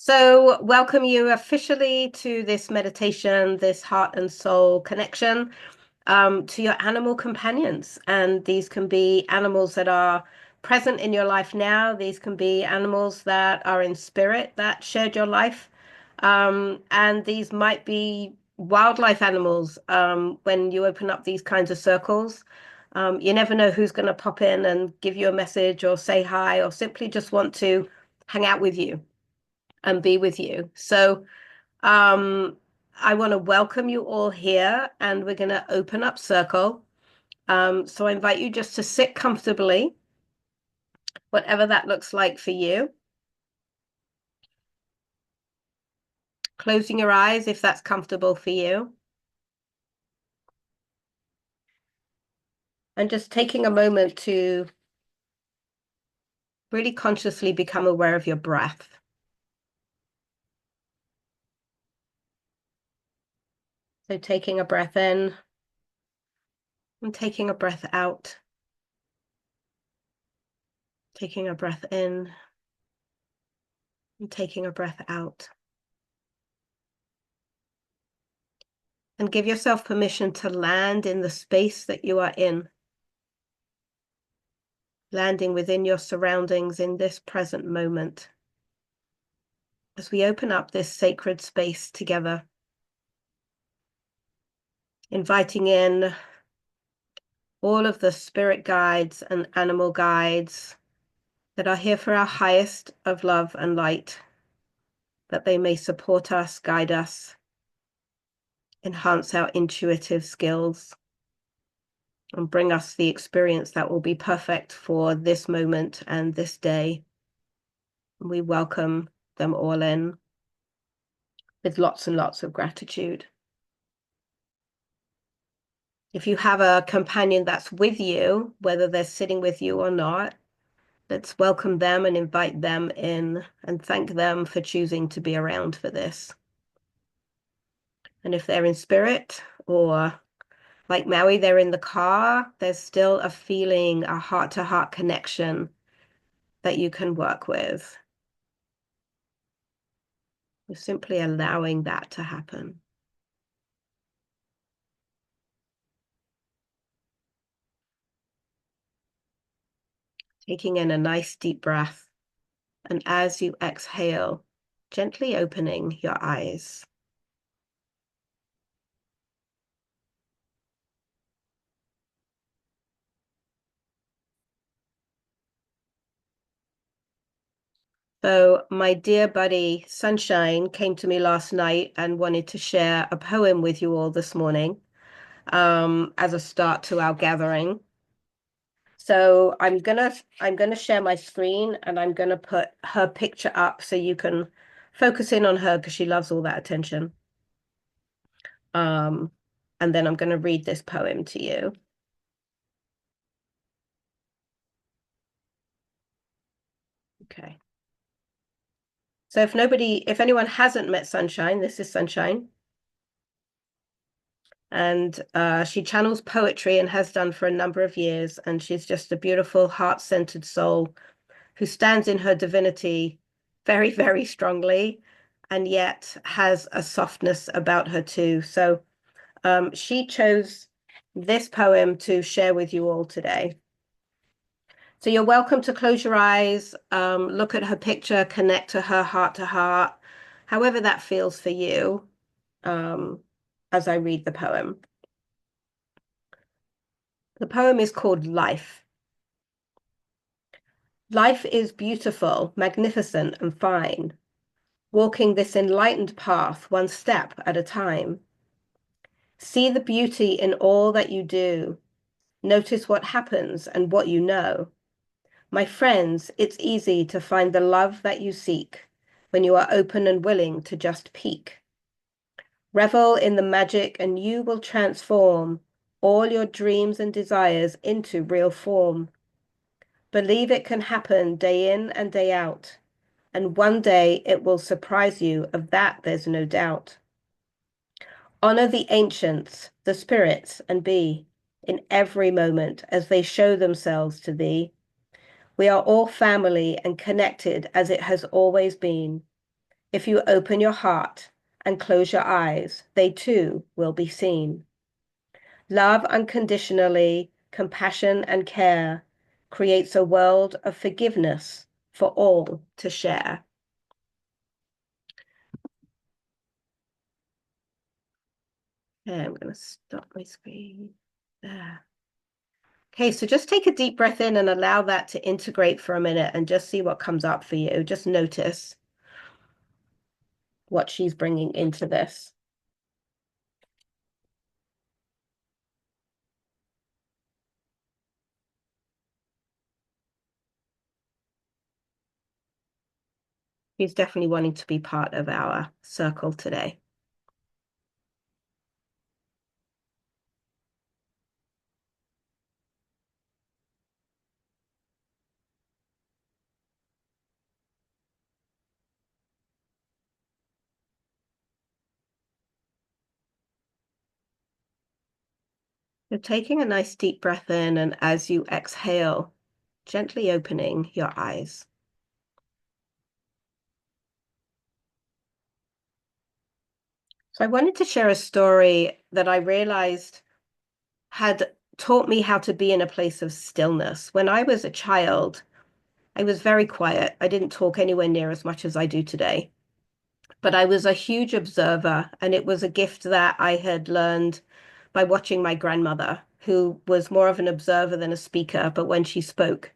So, welcome you officially to this meditation, this heart and soul connection, to your animal companions. And these can be animals that are present in your life now. These can be animals that are in spirit that shared your life. And these might be wildlife animals. When you open up these kinds of circles, you never know who's going to pop in and give you a message or say hi or simply just want to hang out with you and be with you. So I want to welcome you all here, and we're going to open up circle. So I invite you just to sit comfortably, whatever that looks like for you. Closing your eyes if that's comfortable for you. And just taking a moment to really consciously become aware of your breath. So taking a breath in and taking a breath out. Taking a breath in and taking a breath out. And give yourself permission to land in the space that you are in. Landing within your surroundings in this present moment. As we open up this sacred space together. Inviting in all of the spirit guides and animal guides that are here for our highest of love and light, that they may support us, guide us, enhance our intuitive skills, and bring us the experience that will be perfect for this moment and this day. We welcome them all in with lots and lots of gratitude. If you have a companion that's with you, whether they're sitting with you or not, let's welcome them and invite them in and thank them for choosing to be around for this. And if they're in spirit or like Maui, they're in the car, there's still a feeling, a heart-to-heart connection that you can work with. We're simply allowing that to happen. Taking in a nice deep breath. And as you exhale, gently opening your eyes. So my dear buddy Sunshine came to me last night and wanted to share a poem with you all this morning, as a start to our gathering. So I'm gonna share my screen and I'm gonna put her picture up so you can focus in on her because she loves all that attention. And then I'm gonna read this poem to you. Okay. So if anyone hasn't met Sunshine, this is Sunshine. And she channels poetry and has done for a number of years. And she's just a beautiful, heart-centered soul who stands in her divinity very, very strongly, and yet has a softness about her too. So she chose this poem to share with you all today. So you're welcome to close your eyes, look at her picture, connect to her heart to heart, however that feels for you, as I read the poem. The poem is called Life. Life is beautiful, magnificent, and fine, walking this enlightened path one step at a time. See the beauty in all that you do. Notice what happens and what you know. My friends, it's easy to find the love that you seek when you are open and willing to just peek. Revel in the magic and you will transform all your dreams and desires into real form. Believe it can happen day in and day out, and one day it will surprise you, of that there's no doubt. Honor the ancients, the spirits, and be in every moment as they show themselves to thee. We are all family and connected as it has always been. If you open your heart and close your eyes, they too will be seen. Love unconditionally, compassion and care creates a world of forgiveness for all to share. Okay, I'm going to stop my screen there. Okay, so just take a deep breath in and allow that to integrate for a minute and just see what comes up for you. Just notice what she's bringing into this. She's definitely wanting to be part of our circle today. So taking a nice deep breath in, and as you exhale, gently opening your eyes. So I wanted to share a story that I realized had taught me how to be in a place of stillness. When I was a child, I was very quiet. I didn't talk anywhere near as much as I do today, but I was a huge observer, and it was a gift that I had learned by watching my grandmother, who was more of an observer than a speaker, but when she spoke,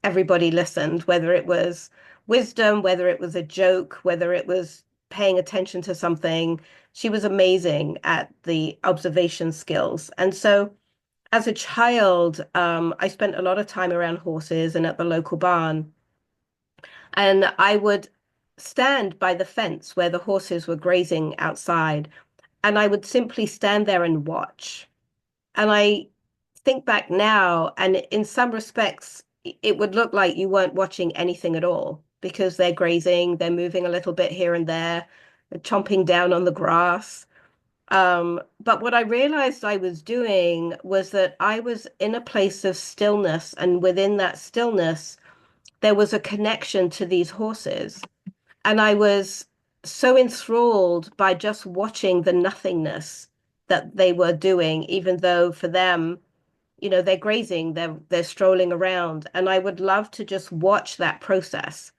everybody listened, whether it was wisdom, whether it was a joke, whether it was paying attention to something. She was amazing at the observation skills. And so as a child, I spent a lot of time around horses and at the local barn. And I would stand by the fence where the horses were grazing outside, and I would simply stand there and watch. And I think back now, and in some respects, it would look like you weren't watching anything at all because they're grazing, they're moving a little bit here and there, they're chomping down on the grass. But what I realized I was doing was that I was in a place of stillness, and within that stillness, there was a connection to these horses. And I was so enthralled by just watching the nothingness that they were doing, even though for them, they're grazing, they're strolling around. And I would love to just watch that process.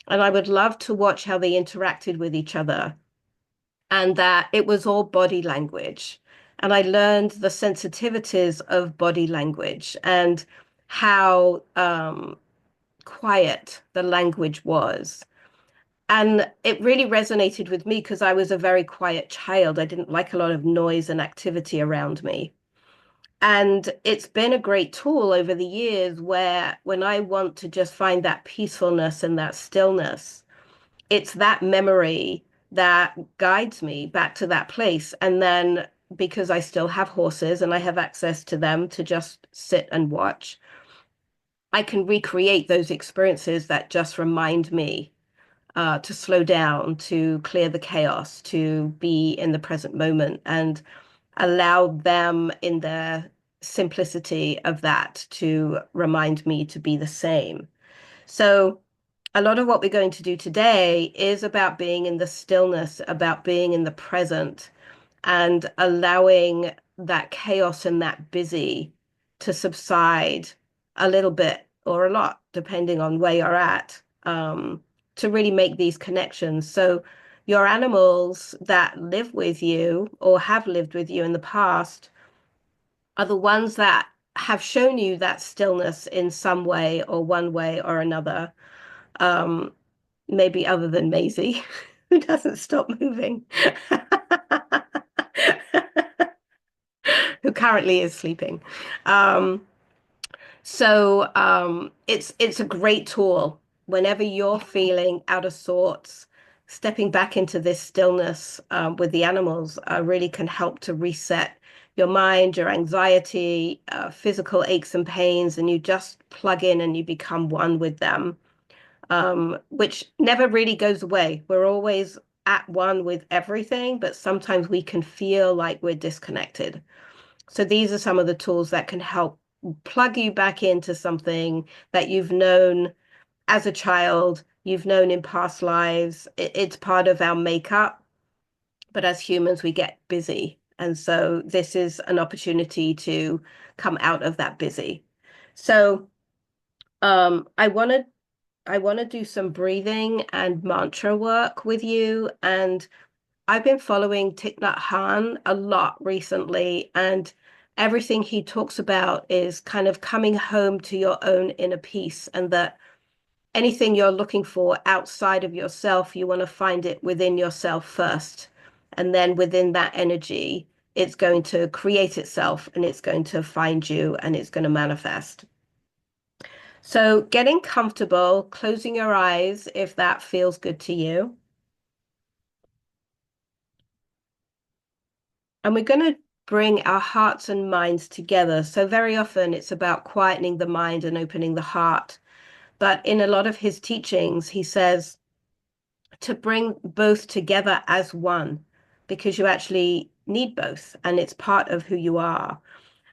And I would love to watch how they interacted with each other, and that it was all body language. And I learned the sensitivities of body language and how quiet the language was. And it really resonated with me because I was a very quiet child. I didn't like a lot of noise and activity around me. And it's been a great tool over the years where when I want to just find that peacefulness and that stillness, it's that memory that guides me back to that place. And then because I still have horses and I have access to them to just sit and watch, I can recreate those experiences that just remind me to slow down, to clear the chaos, to be in the present moment and allow them in their simplicity of that to remind me to be the same. So a lot of what we're going to do today is about being in the stillness, about being in the present, and allowing that chaos and that busy to subside a little bit or a lot, depending on where you're at, to really make these connections. So your animals that live with you or have lived with you in the past are the ones that have shown you that stillness in some way or one way or another. Um, Maybe other than Maisie, who doesn't stop moving, who currently is sleeping. Um, so it's a great tool whenever you're feeling out of sorts. Stepping back into this stillness with the animals really can help to reset your mind, your anxiety, physical aches and pains, and you just plug in and you become one with them, which never really goes away. We're always at one with everything, but sometimes we can feel like we're disconnected. So these are some of the tools that can help plug you back into something that you've known as a child you've known in past lives. It's part of our makeup, but as humans, we get busy. And so this is an opportunity to come out of that busy. So I want to do some breathing and mantra work with you. And I've been following Thich Nhat Hanh a lot recently, and everything he talks about is kind of coming home to your own inner peace, and that anything you're looking for outside of yourself, you want to find it within yourself first. And then within that energy, it's going to create itself and it's going to find you and it's going to manifest. So getting comfortable, closing your eyes if that feels good to you. And we're going to bring our hearts and minds together. So very often it's about quietening the mind and opening the heart. But in a lot of his teachings, he says to bring both together as one, because you actually need both and it's part of who you are.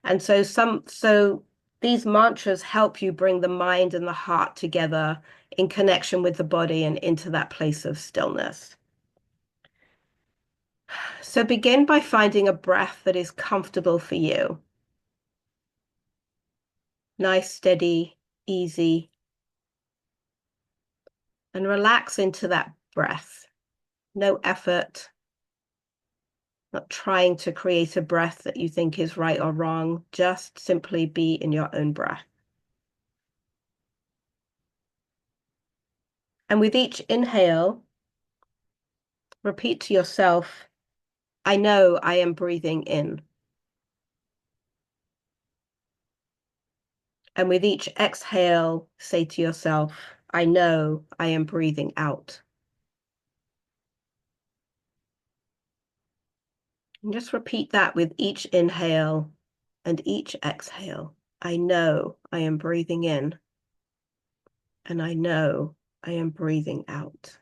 And so these mantras help you bring the mind and the heart together in connection with the body and into that place of stillness. So begin by finding a breath that is comfortable for you. Nice, steady, easy, and relax into that breath. No effort, not trying to create a breath that you think is right or wrong. Just simply be in your own breath. And with each inhale, repeat to yourself, I know I am breathing in. And with each exhale, say to yourself, I know I am breathing out. And just repeat that with each inhale and each exhale. I know I am breathing in, and I know I am breathing out.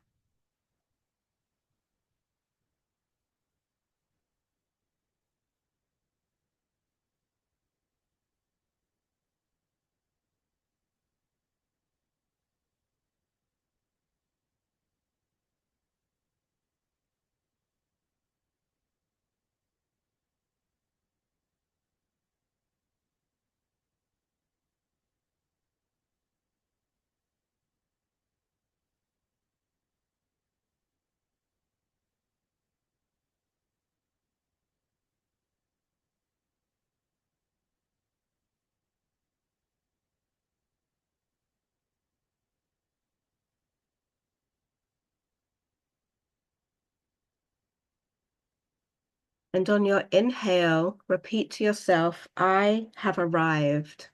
And on your inhale, repeat to yourself, I have arrived.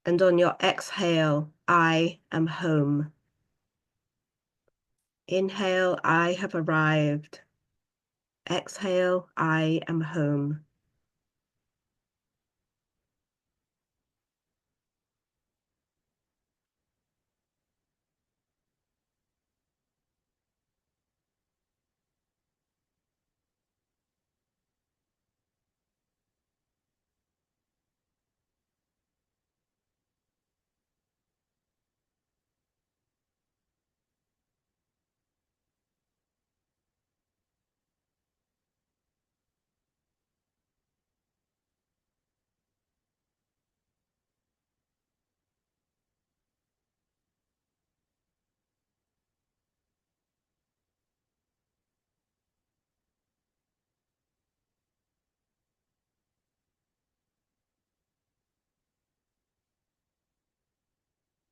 And on your exhale, I am home. Inhale, I have arrived. Exhale, I am home.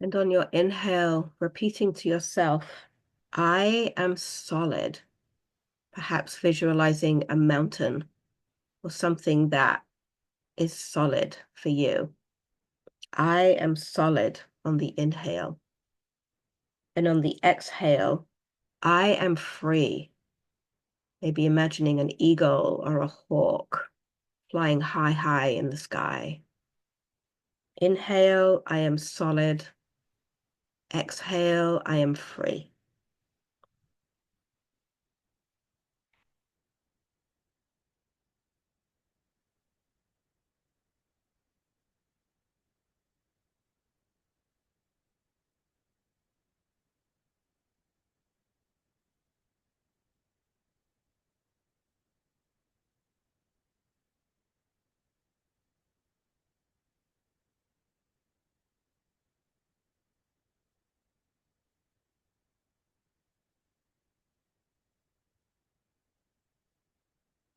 And on your inhale, repeating to yourself, I am solid. Perhaps visualizing a mountain or something that is solid for you. I am solid on the inhale. And on the exhale, I am free. Maybe imagining an eagle or a hawk flying high, high in the sky. Inhale, I am solid. Exhale, I am free.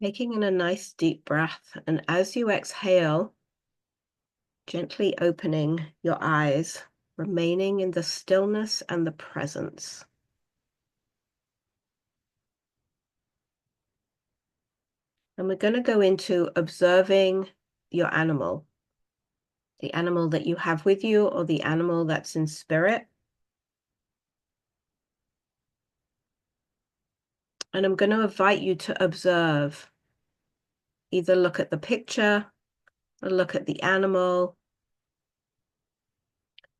Taking in a nice deep breath, and as you exhale, gently opening your eyes, remaining in the stillness and the presence. And we're going to go into observing your animal, the animal that you have with you or the animal that's in spirit. And I'm going to invite you to observe, either look at the picture or look at the animal,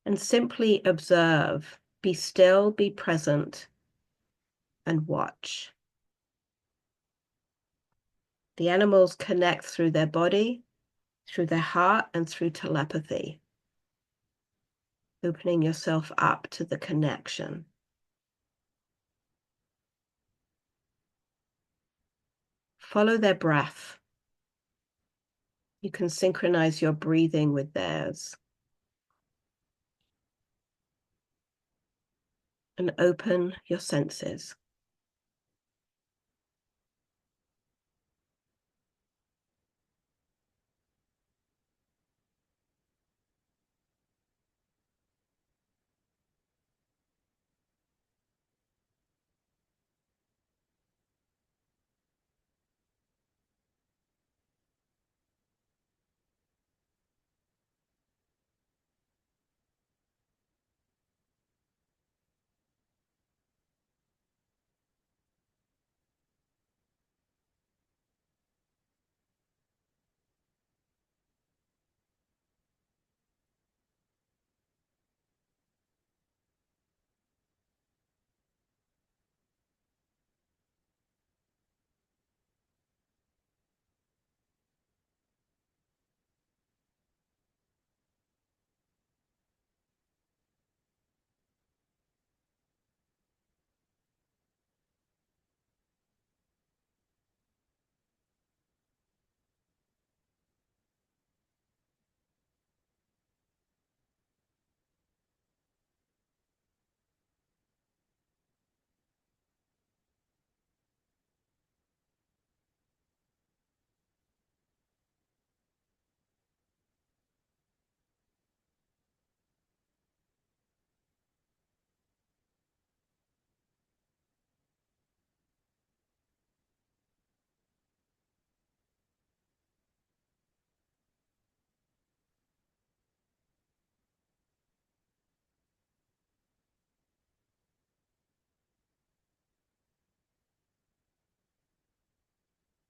and simply observe. Be still, be present, and watch. The animals connect through their body, through their heart, and through telepathy, opening yourself up to the connection. Follow their breath. You can synchronize your breathing with theirs. And open your senses.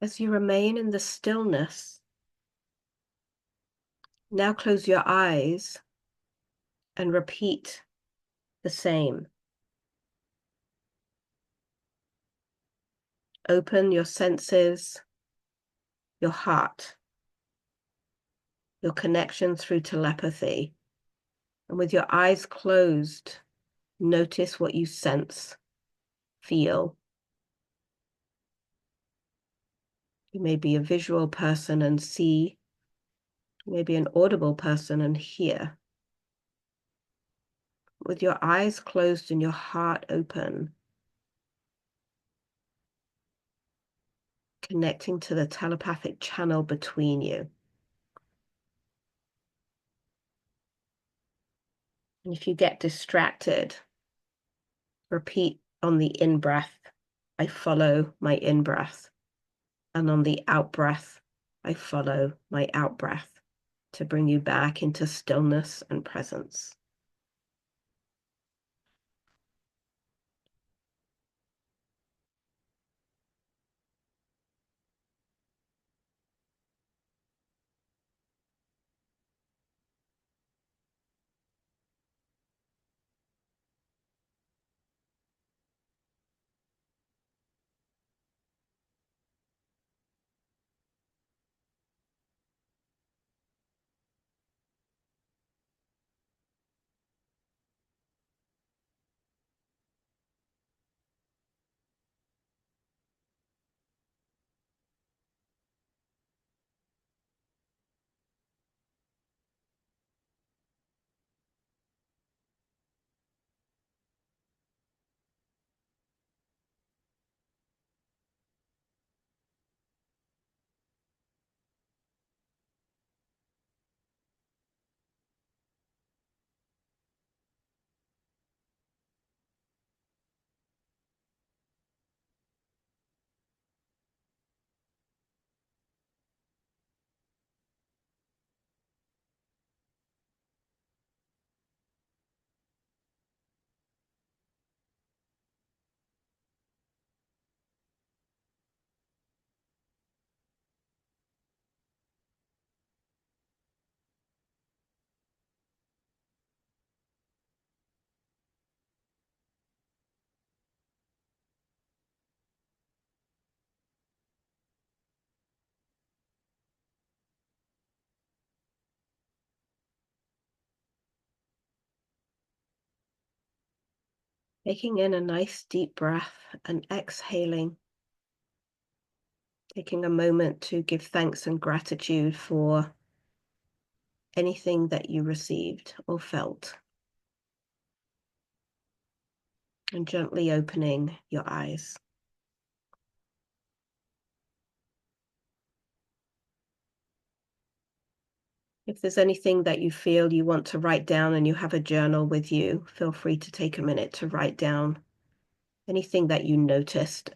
As you remain in the stillness, now close your eyes and repeat the same. Open your senses, your heart, your connection through telepathy. And with your eyes closed, notice what you sense, feel. You may be a visual person and see. You may be an audible person and hear. With your eyes closed and your heart open, connecting to the telepathic channel between you. And if you get distracted, repeat on the in-breath, I follow my in-breath. And on the out-breath, I follow my out-breath to bring you back into stillness and presence. Taking in a nice deep breath and exhaling, taking a moment to give thanks and gratitude for anything that you received or felt, and gently opening your eyes. If there's anything that you feel you want to write down and you have a journal with you, feel free to take a minute to write down anything that you noticed.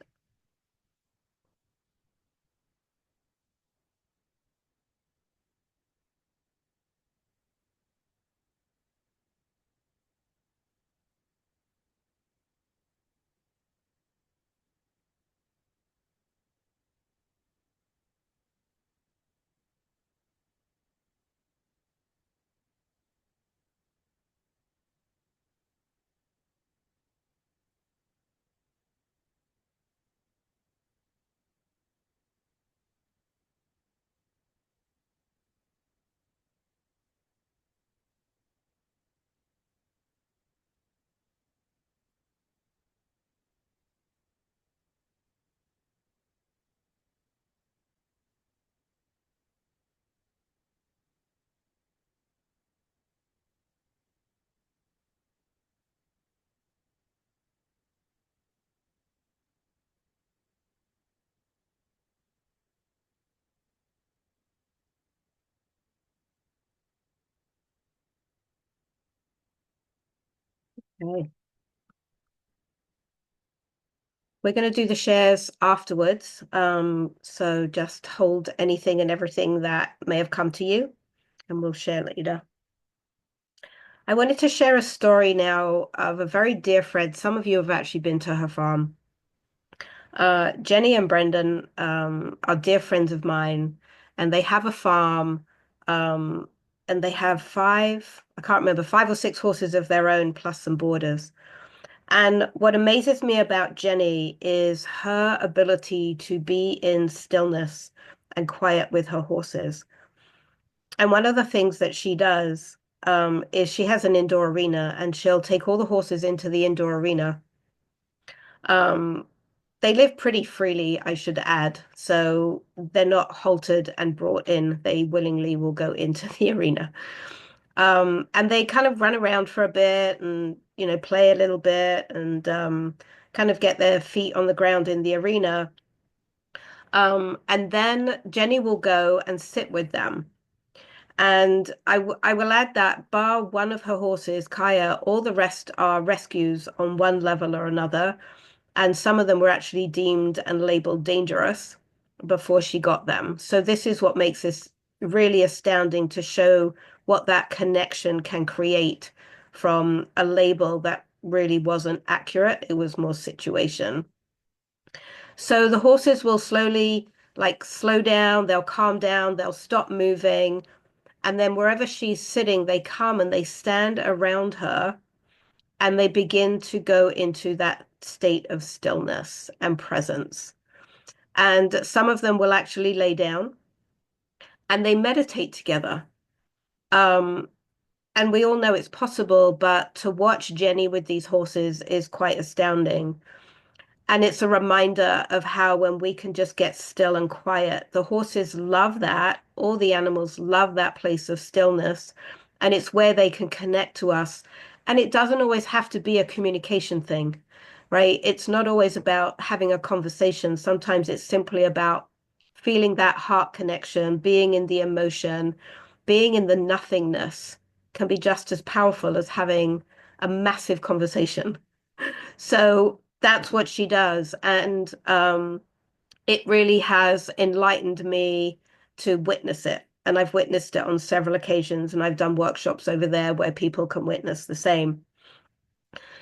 Okay. We're going to do the shares afterwards. So just hold anything and everything that may have come to you, and we'll share later. I wanted to share a story now of a very dear friend. Some of you have actually been to her farm. Jenny and Brendan are dear friends of mine, and they have a farm, um, and they have I can't remember, 5 or 6 horses of their own, plus some boarders. And what amazes me about Jenny is her ability to be in stillness and quiet with her horses. And one of the things that she does is she has an indoor arena, and she'll take all the horses into the indoor arena. Um, they live pretty freely, I should add. So they're not halted and brought in. They willingly will go into the arena. And they kind of run around for a bit and, play a little bit and kind of get their feet on the ground in the arena. And then Jenny will go and sit with them. And I will add that bar one of her horses, Kaya, all the rest are rescues on one level or another. And some of them were actually deemed and labeled dangerous before she got them. So this is what makes this really astounding, to show what that connection can create from a label that really wasn't accurate. It was more situation. So the horses will slowly like slow down, they'll calm down, they'll stop moving. And then wherever she's sitting, they come and they stand around her, and they begin to go into that state of stillness and presence. And some of them will actually lay down and they meditate together. Um, and we all know it's possible, but to watch Jenny with these horses is quite astounding. And it's a reminder of how, when we can just get still and quiet, the horses love that. All the animals love that place of stillness. And it's where they can connect to us. And it doesn't always have to be a communication thing, right? It's not always about having a conversation. Sometimes it's simply about feeling that heart connection, being in the emotion, being in the nothingness can be just as powerful as having a massive conversation. So that's what she does. And it really has enlightened me to witness it. And I've witnessed it on several occasions, and I've done workshops over there where people can witness the same.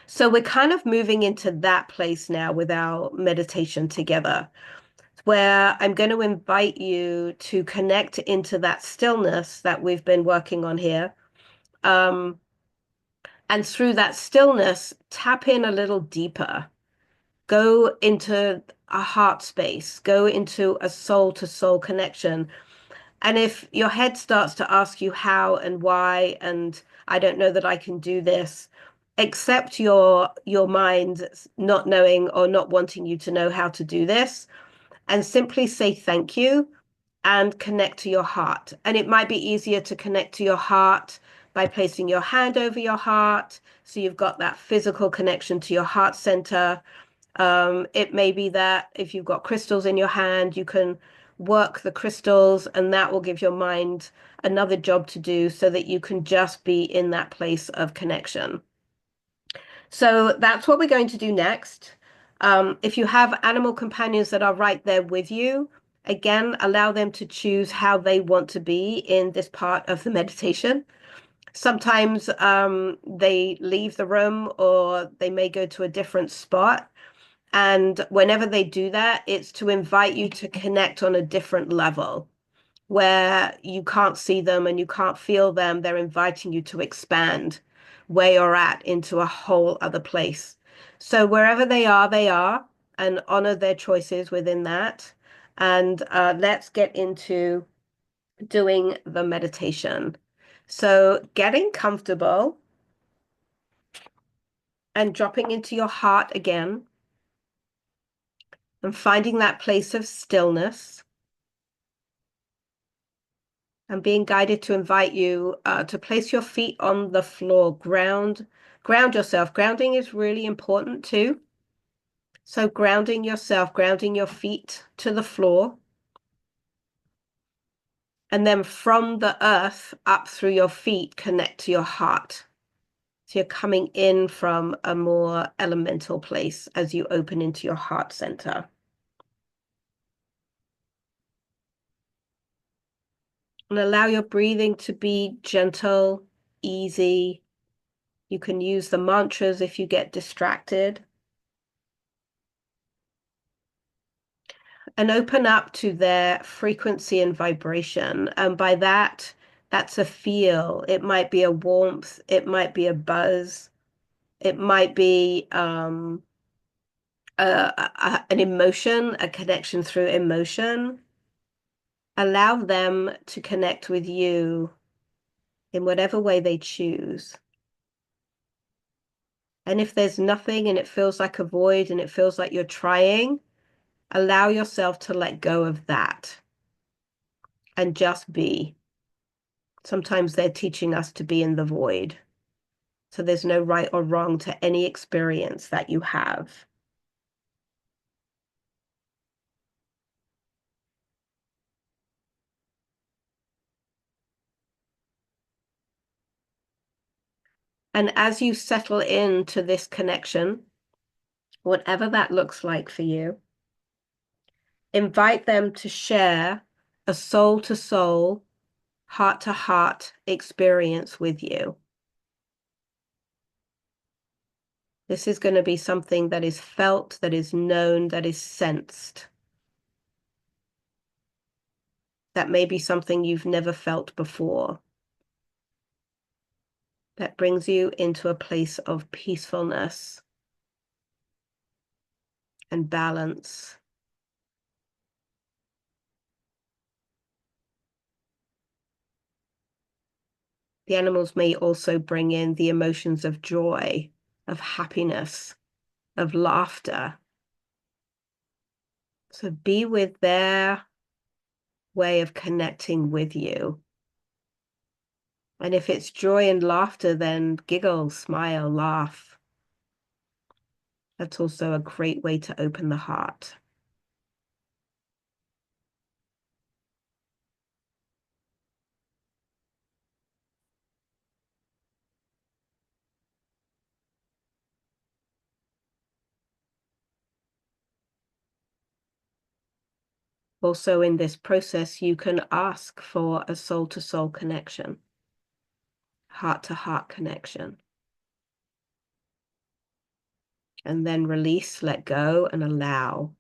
So we're kind of moving into that place now with our meditation together, where I'm going to invite you to connect into that stillness that we've been working on here. Um, and through that stillness, tap in a little deeper. Go into a heart space, go into a soul to soul connection. And if your head starts to ask you how and why, and I don't know that I can do this, accept your mind not knowing or not wanting you to know how to do this, and simply say thank you and connect to your heart. And it might be easier to connect to your heart by placing your hand over your heart. So you've got that physical connection to your heart center. It may be that if you've got crystals in your hand, you can work the crystals, and that will give your mind another job to do so that you can just be in that place of connection. So that's what we're going to do next. If you have animal companions that are right there with you, again, allow them to choose how they want to be in this part of the meditation. Sometimes they leave the room or they may go to a different spot. And whenever they do that, it's to invite you to connect on a different level where you can't see them and you can't feel them. They're inviting you to expand where you're at into a whole other place. So wherever they are, and honor their choices within that. And let's get into doing the meditation. So getting comfortable and dropping into your heart again and finding that place of stillness and being guided to invite you to place your feet on the floor, ground yourself. Grounding is really important too. So grounding yourself, grounding your feet to the floor, and then from the earth up through your feet, connect to your heart. So you're coming in from a more elemental place as you open into your heart center. And allow your breathing to be gentle, easy. You can use the mantras if you get distracted. And open up to their frequency and vibration. And by that, that's a feel. It might be a warmth. It might be a buzz. It might be an emotion, a connection through emotion. Allow them to connect with you in whatever way they choose. And if there's nothing and it feels like a void and it feels like you're trying, allow yourself to let go of that and just be. Sometimes they're teaching us to be in the void. So there's no right or wrong to any experience that you have. And as you settle into this connection, whatever that looks like for you, invite them to share a soul to soul, heart to heart experience with you. This is going to be something that is felt, that is known, that is sensed. That may be something you've never felt before. That brings you into a place of peacefulness and balance. The animals may also bring in the emotions of joy, of happiness, of laughter. So be with their way of connecting with you. And if it's joy and laughter, then giggle, smile, laugh. That's also a great way to open the heart. Also, in this process, you can ask for a soul-to-soul connection, heart-to-heart connection. And then release, let go, and allow.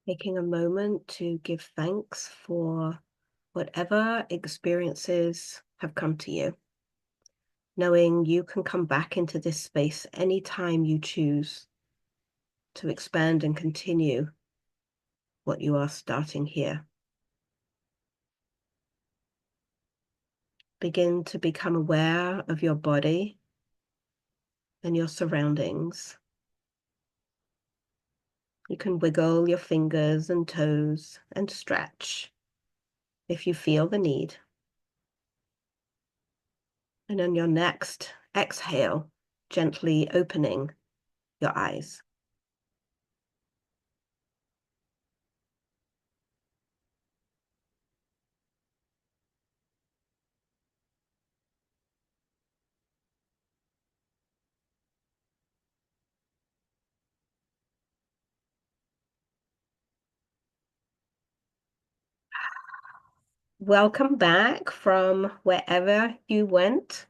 Taking a moment to give thanks for whatever experiences have come to you, knowing you can come back into this space anytime you choose to expand and continue what you are starting here. Begin to become aware of your body and your surroundings. You can wiggle your fingers and toes and stretch if you feel the need. And on your next exhale, gently opening your eyes. Welcome back from wherever you went.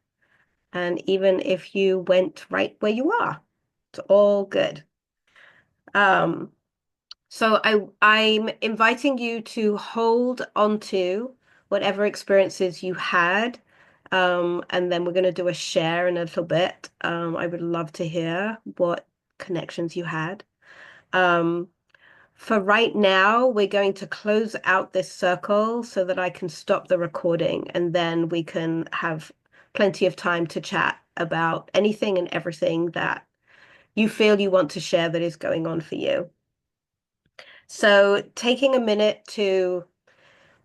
And even if you went right where you are, it's all good. Um, so I'm inviting you to hold onto whatever experiences you had. And then we're going to do a share in a little bit. I would love to hear what connections you had. Um, For right now, we're going to close out this circle so that I can stop the recording, and then we can have plenty of time to chat about anything and everything that you feel you want to share that is going on for you. So taking a minute to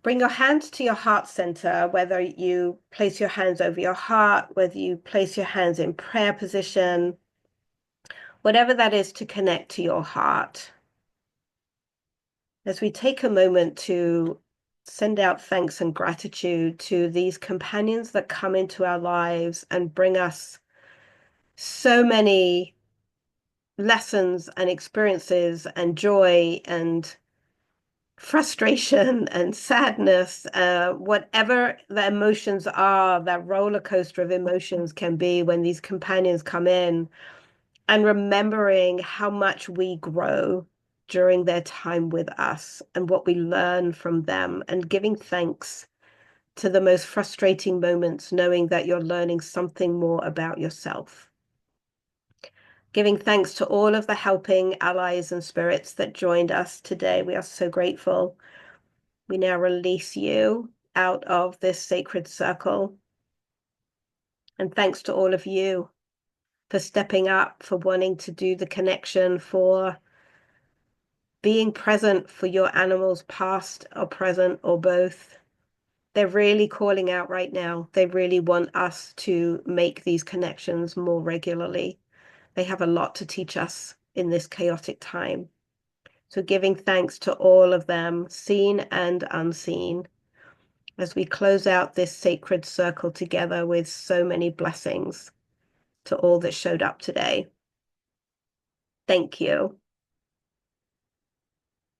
bring your hands to your heart center, whether you place your hands over your heart, whether you place your hands in prayer position, whatever that is to connect to your heart. As we take a moment to send out thanks and gratitude to these companions that come into our lives and bring us so many lessons and experiences and joy and frustration and sadness, whatever the emotions are, that roller coaster of emotions can be when these companions come in, and remembering how much we grow during their time with us and what we learn from them, and giving thanks to the most frustrating moments, knowing that you're learning something more about yourself. Giving thanks to all of the helping allies and spirits that joined us today. We are so grateful. We now release you out of this sacred circle. And thanks to all of you for stepping up, for wanting to do the connection, for being present for your animals, past or present or both. They're really calling out right now. They really want us to make these connections more regularly. They have a lot to teach us in this chaotic time. So giving thanks to all of them, seen and unseen, as we close out this sacred circle together with so many blessings to all that showed up today. Thank you.